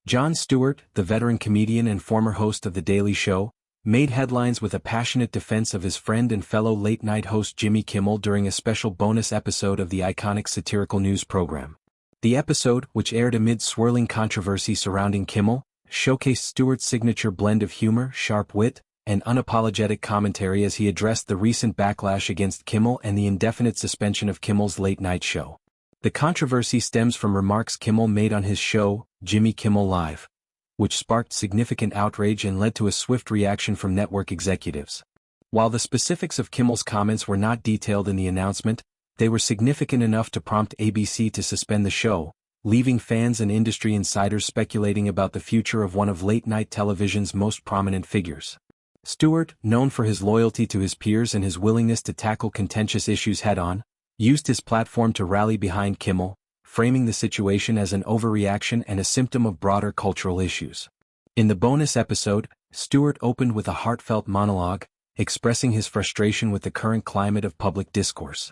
Jon Stewart, the veteran comedian and former host of The Daily Show, made headlines with a passionate defense of his friend and fellow late-night host Jimmy Kimmel during a special bonus episode of the iconic satirical news program. The episode, which aired amid swirling controversy surrounding Kimmel, showcased Stewart's signature blend of humor, sharp wit, and unapologetic commentary as he addressed the recent backlash against Kimmel and the indefinite suspension of Kimmel's late-night show. The controversy stems from remarks Kimmel made on his show, Jimmy Kimmel Live, which sparked significant outrage and led to a swift reaction from network executives. While the specifics of Kimmel's comments were not detailed in the announcement, they were significant enough to prompt ABC to suspend the show, leaving fans and industry insiders speculating about the future of one of late-night television's most prominent figures. Stewart, known for his loyalty to his peers and his willingness to tackle contentious issues head-on, used his platform to rally behind Kimmel, framing the situation as an overreaction and a symptom of broader cultural issues. In the bonus episode, Stewart opened with a heartfelt monologue, expressing his frustration with the current climate of public discourse.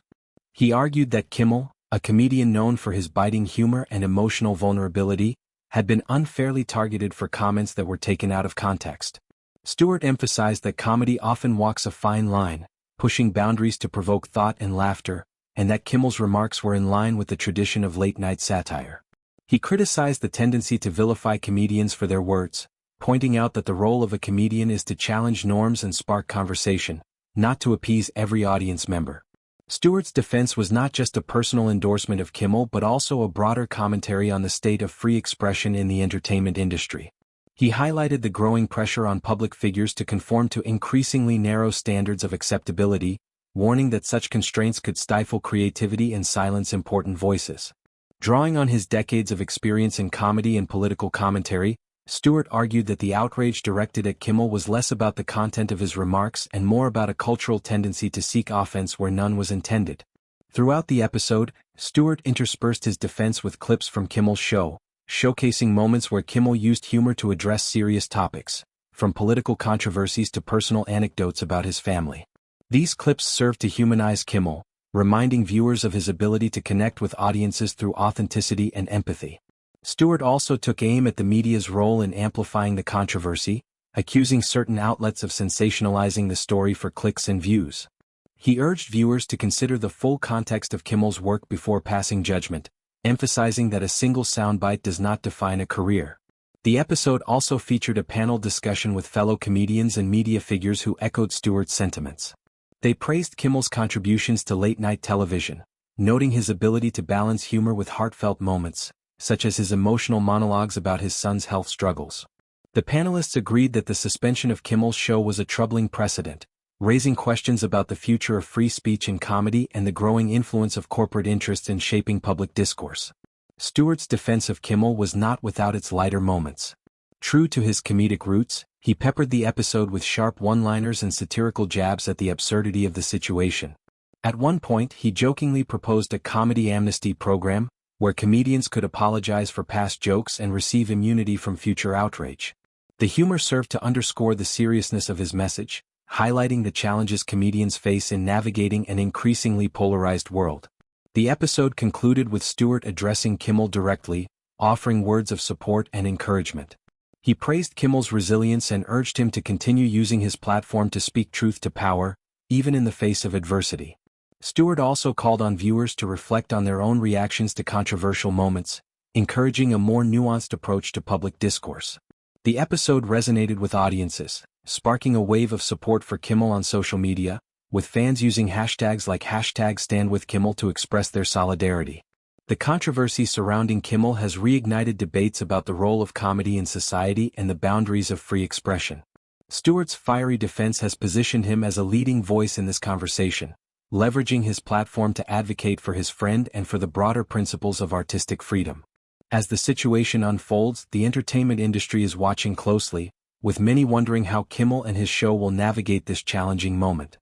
He argued that Kimmel, a comedian known for his biting humor and emotional vulnerability, had been unfairly targeted for comments that were taken out of context. Stewart emphasized that comedy often walks a fine line, pushing boundaries to provoke thought and laughter, and that Kimmel's remarks were in line with the tradition of late-night satire. He criticized the tendency to vilify comedians for their words, pointing out that the role of a comedian is to challenge norms and spark conversation, not to appease every audience member. Stewart's defense was not just a personal endorsement of Kimmel but also a broader commentary on the state of free expression in the entertainment industry. He highlighted the growing pressure on public figures to conform to increasingly narrow standards of acceptability, warning that such constraints could stifle creativity and silence important voices. Drawing on his decades of experience in comedy and political commentary, Stewart argued that the outrage directed at Kimmel was less about the content of his remarks and more about a cultural tendency to seek offense where none was intended. Throughout the episode, Stewart interspersed his defense with clips from Kimmel's show, showcasing moments where Kimmel used humor to address serious topics, from political controversies to personal anecdotes about his family. These clips served to humanize Kimmel, reminding viewers of his ability to connect with audiences through authenticity and empathy. Stewart also took aim at the media's role in amplifying the controversy, accusing certain outlets of sensationalizing the story for clicks and views. He urged viewers to consider the full context of Kimmel's work before passing judgment, emphasizing that a single soundbite does not define a career. The episode also featured a panel discussion with fellow comedians and media figures who echoed Stewart's sentiments. They praised Kimmel's contributions to late-night television, noting his ability to balance humor with heartfelt moments, such as his emotional monologues about his son's health struggles. The panelists agreed that the suspension of Kimmel's show was a troubling precedent, raising questions about the future of free speech in comedy and the growing influence of corporate interests in shaping public discourse. Stewart's defense of Kimmel was not without its lighter moments. True to his comedic roots, he peppered the episode with sharp one-liners and satirical jabs at the absurdity of the situation. At one point, he jokingly proposed a comedy amnesty program, where comedians could apologize for past jokes and receive immunity from future outrage. The humor served to underscore the seriousness of his message, highlighting the challenges comedians face in navigating an increasingly polarized world. The episode concluded with Stewart addressing Kimmel directly, offering words of support and encouragement. He praised Kimmel's resilience and urged him to continue using his platform to speak truth to power, even in the face of adversity. Stewart also called on viewers to reflect on their own reactions to controversial moments, encouraging a more nuanced approach to public discourse. The episode resonated with audiences, sparking a wave of support for Kimmel on social media, with fans using hashtags like #StandWithKimmel to express their solidarity. The controversy surrounding Kimmel has reignited debates about the role of comedy in society and the boundaries of free expression. Stewart's fiery defense has positioned him as a leading voice in this conversation, leveraging his platform to advocate for his friend and for the broader principles of artistic freedom. As the situation unfolds, the entertainment industry is watching closely, with many wondering how Kimmel and his show will navigate this challenging moment.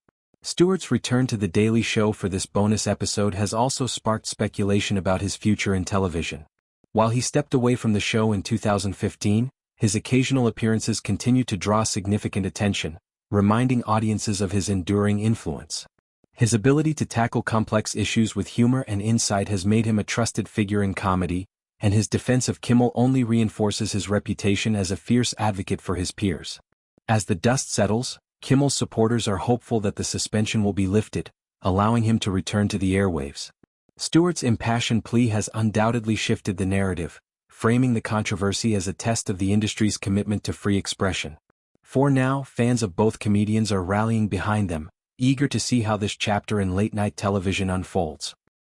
Stewart's return to The Daily Show for this bonus episode has also sparked speculation about his future in television. While he stepped away from the show in 2015, his occasional appearances continue to draw significant attention, reminding audiences of his enduring influence. His ability to tackle complex issues with humor and insight has made him a trusted figure in comedy, and his defense of Kimmel only reinforces his reputation as a fierce advocate for his peers. As the dust settles, Kimmel's supporters are hopeful that the suspension will be lifted, allowing him to return to the airwaves. Stewart's impassioned plea has undoubtedly shifted the narrative, framing the controversy as a test of the industry's commitment to free expression. For now, fans of both comedians are rallying behind them, eager to see how this chapter in late-night television unfolds.